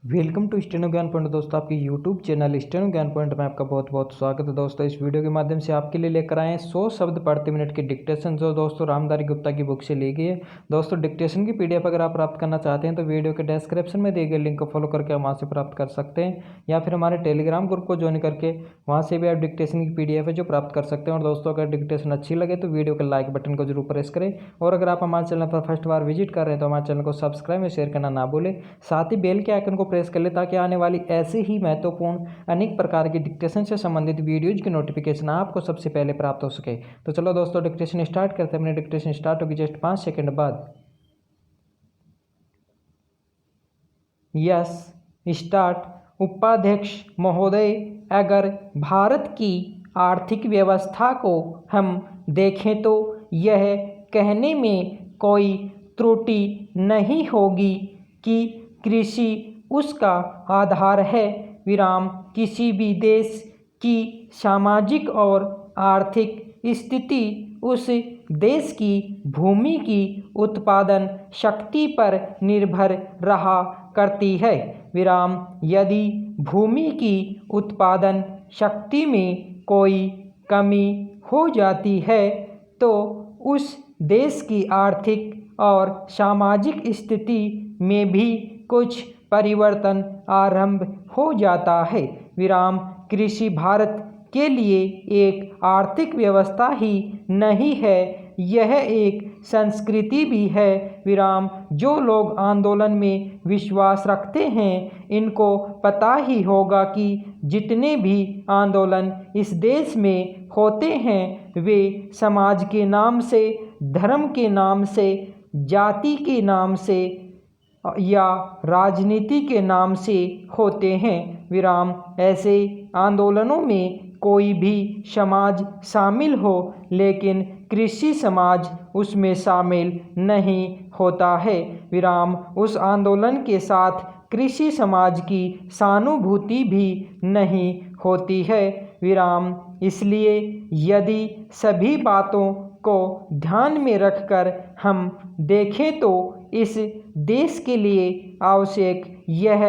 Welcome to steno ज्ञान point. दोस्तों आपके यूट्यूब चैनल स्टेनो ज्ञान पॉइंट में आपका बहुत बहुत स्वागत है। दोस्तों इस वीडियो के माध्यम से आपके लिए लेकर आए हैं 100 शब्द प्रति मिनट की डिक्टेशन, जो दोस्तों रामधारी गुप्ता की बुक से ली गई है। दोस्तों डिक्टेशन की पीडीएफ अगर आप प्राप्त करना चाहते हैं तो वीडियो के डिस्क्रिप्शन में दिए गए लिंक को फॉलो करके आप वहाँ से प्राप्त कर सकते हैं, या फिर हमारे टेलीग्राम ग्रुप को ज्वाइन करके वहाँ से भी आप डिक्टेशन की पीडीएफ है जो प्राप्त कर सकते हैं। और दोस्तों अगर डिक्टेशन अच्छी लगे तो वीडियो के लाइक बटन को जरूर प्रेस करें, और अगर आप हमारे चैनल पर फर्स्ट बार विजिट कर रहे हैं तो हमारे चैनल को सब्सक्राइब और शेयर करना ना भूलें। साथ ही बेल के आइकन को प्रेस कर ले ताकि आने वाली ऐसे ही महत्वपूर्ण अनेक प्रकार की डिक्टेशन से संबंधित वीडियोज की नोटिफिकेशन आपको सबसे पहले प्राप्त हो सके। तो चलो दोस्तों डिक्टेशन स्टार्ट करते हैं। अपनी डिक्टेशन स्टार्ट होगी जस्ट 5 सेकंड बाद। Yes start. उपाध्यक्ष महोदय, अगर भारत की आर्थिक व्यवस्था को हम देखें तो यह कहने में कोई त्रुटि नहीं होगी कि कृषि उसका आधार है। विराम किसी भी देश की सामाजिक और आर्थिक स्थिति उस देश की भूमि की उत्पादन शक्ति पर निर्भर रहा करती है। विराम यदि भूमि की उत्पादन शक्ति में कोई कमी हो जाती है तो उस देश की आर्थिक और सामाजिक स्थिति में भी कुछ परिवर्तन आरंभ हो जाता है। विराम कृषि भारत के लिए एक आर्थिक व्यवस्था ही नहीं है, यह एक संस्कृति भी है। विराम जो लोग आंदोलन में विश्वास रखते हैं इनको पता ही होगा कि जितने भी आंदोलन इस देश में होते हैं वे समाज के नाम से, धर्म के नाम से, जाति के नाम से या राजनीति के नाम से होते हैं। विराम ऐसे आंदोलनों में कोई भी समाज शामिल हो लेकिन कृषि समाज उसमें शामिल नहीं होता है। विराम उस आंदोलन के साथ कृषि समाज की सहानुभूति भी नहीं होती है। विराम इसलिए यदि सभी बातों को ध्यान में रखकर हम देखें तो इस देश के लिए आवश्यक यह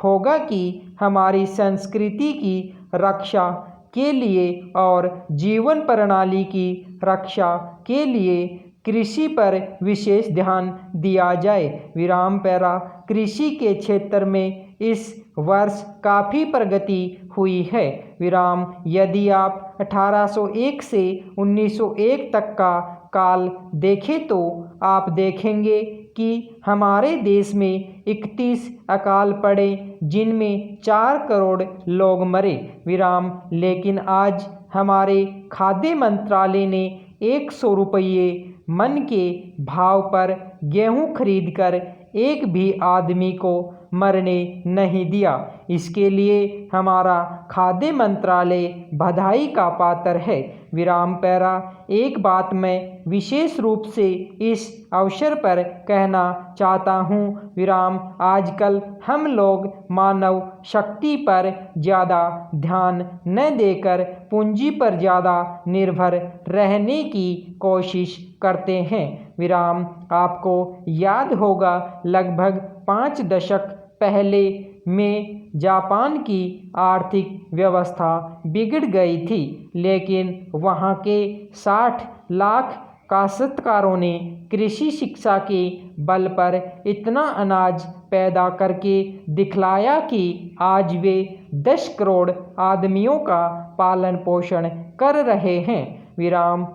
होगा कि हमारी संस्कृति की रक्षा के लिए और जीवन प्रणाली की रक्षा के लिए कृषि पर विशेष ध्यान दिया जाए। विराम पैरा कृषि के क्षेत्र में इस वर्ष काफ़ी प्रगति हुई है। विराम यदि आप 1801 से 1901 तक का काल देखें तो आप देखेंगे कि हमारे देश में 31 अकाल पड़े जिनमें 4 करोड़ लोग मरे। विराम लेकिन आज हमारे खाद्य मंत्रालय ने 100 रुपये मन के भाव पर गेहूं खरीदकर एक भी आदमी को मरने नहीं दिया। इसके लिए हमारा खाद्य मंत्रालय बधाई का पात्र है। विराम पैरा एक बात मैं विशेष रूप से इस अवसर पर कहना चाहता हूँ। विराम आजकल हम लोग मानव शक्ति पर ज़्यादा ध्यान न देकर पूंजी पर ज़्यादा निर्भर रहने की कोशिश करते हैं। विराम आपको याद होगा लगभग 5 दशक पहले में जापान की आर्थिक व्यवस्था बिगड़ गई थी, लेकिन वहाँ के 60 लाख काश्तकारों ने कृषि शिक्षा के बल पर इतना अनाज पैदा करके दिखलाया कि आज वे 10 करोड़ आदमियों का पालन पोषण कर रहे हैं। विराम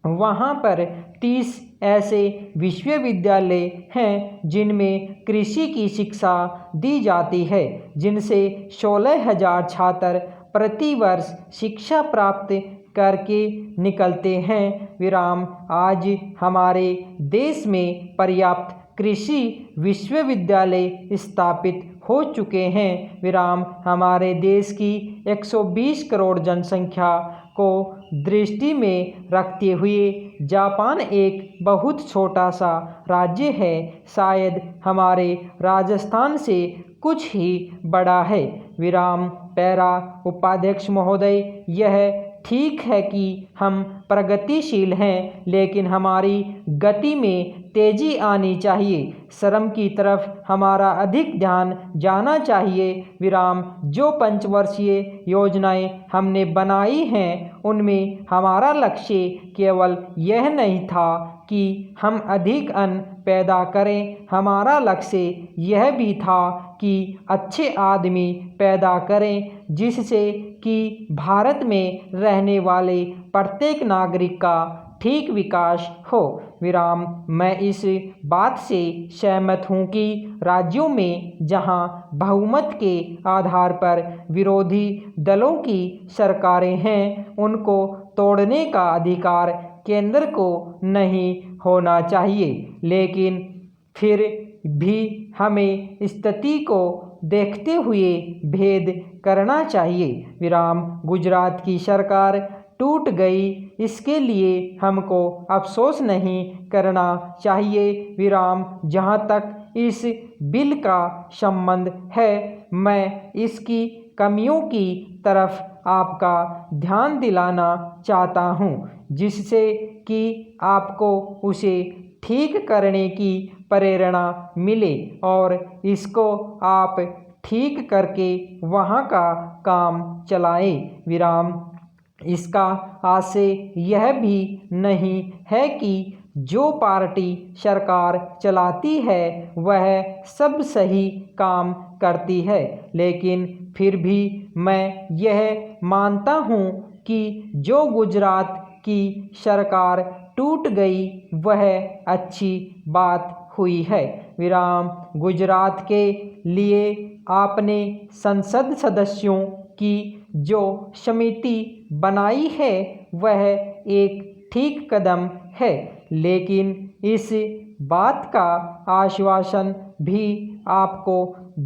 वहाँ पर 30 ऐसे विश्वविद्यालय हैं जिनमें कृषि की शिक्षा दी जाती है, जिनसे 16,000 छात्र प्रति वर्ष शिक्षा प्राप्त करके निकलते हैं। विराम आज हमारे देश में पर्याप्त कृषि विश्वविद्यालय स्थापित हो चुके हैं। विराम हमारे देश की 120 करोड़ जनसंख्या को दृष्टि में रखते हुए जापान एक बहुत छोटा सा राज्य है, शायद हमारे राजस्थान से कुछ ही बड़ा है। विराम पैरा उपाध्यक्ष महोदय, यह ठीक है कि हम प्रगतिशील हैं, लेकिन हमारी गति में तेजी आनी चाहिए। श्रम की तरफ हमारा अधिक ध्यान जाना चाहिए। विराम जो पंचवर्षीय योजनाएं हमने बनाई हैं, उनमें हमारा लक्ष्य केवल यह नहीं था कि हम अधिक अन्न पैदा करें, हमारा लक्ष्य यह भी था कि अच्छे आदमी पैदा करें, जिससे कि भारत में रहने वाले प्रत्येक नागरिक का ठीक विकास हो। विराम मैं इस बात से सहमत हूँ कि राज्यों में जहाँ बहुमत के आधार पर विरोधी दलों की सरकारें हैं, उनको तोड़ने का अधिकार केंद्र को नहीं होना चाहिए, लेकिन फिर भी हमें स्थिति को देखते हुए भेद करना चाहिए। विराम गुजरात की सरकार टूट गई, इसके लिए हमको अफसोस नहीं करना चाहिए। विराम जहाँ तक इस बिल का संबंध है, मैं इसकी कमियों की तरफ आपका ध्यान दिलाना चाहता हूँ, जिससे कि आपको उसे ठीक करने की प्रेरणा मिले और इसको आप ठीक करके वहाँ का काम चलाएं। विराम इसका आशय यह भी नहीं है कि जो पार्टी सरकार चलाती है वह सब सही काम करती है, लेकिन फिर भी मैं यह मानता हूँ कि जो गुजरात की सरकार टूट गई वह अच्छी बात हुई है। विराम गुजरात के लिए आपने संसद सदस्यों की जो समिति बनाई है वह एक ठीक कदम है, लेकिन इस बात का आश्वासन भी आपको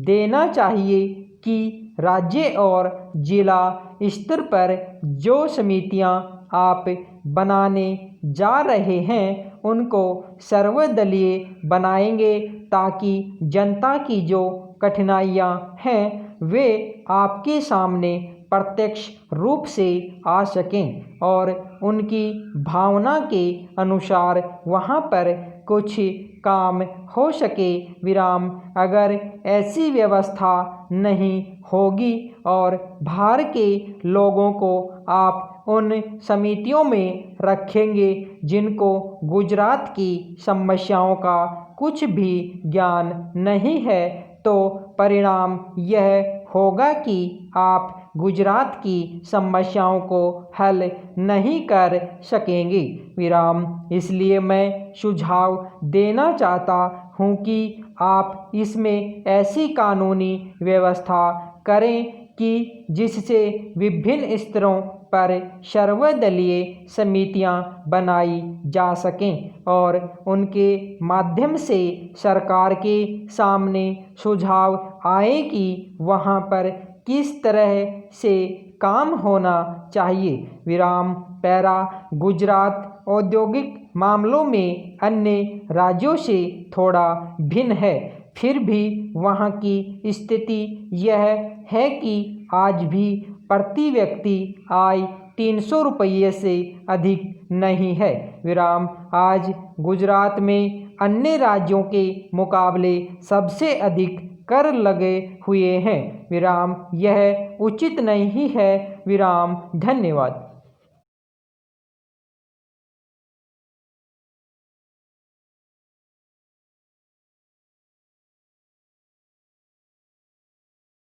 देना चाहिए कि राज्य और जिला स्तर पर जो समितियां आप बनाने जा रहे हैं उनको सर्वदलीय बनाएंगे, ताकि जनता की जो कठिनाइयां हैं वे आपके सामने प्रत्यक्ष रूप से आ सकें और उनकी भावना के अनुसार वहाँ पर कुछ काम हो सके। विराम अगर ऐसी व्यवस्था नहीं होगी और बाहर के लोगों को आप उन समितियों में रखेंगे जिनको गुजरात की समस्याओं का कुछ भी ज्ञान नहीं है, तो परिणाम यह होगा कि आप गुजरात की समस्याओं को हल नहीं कर सकेंगे। विराम इसलिए मैं सुझाव देना चाहता हूँ कि आप इसमें ऐसी कानूनी व्यवस्था करें कि जिससे विभिन्न स्तरों पर सर्वदलीय समितियां बनाई जा सकें और उनके माध्यम से सरकार के सामने सुझाव आए कि वहां पर किस तरह से काम होना चाहिए। विराम पैरा गुजरात औद्योगिक मामलों में अन्य राज्यों से थोड़ा भिन्न है, फिर भी वहाँ की स्थिति यह है कि आज भी प्रति व्यक्ति आय 300 रुपये से अधिक नहीं है। विराम आज गुजरात में अन्य राज्यों के मुकाबले सबसे अधिक कर लगे हुए हैं। विराम यह उचित नहीं है। विराम धन्यवाद।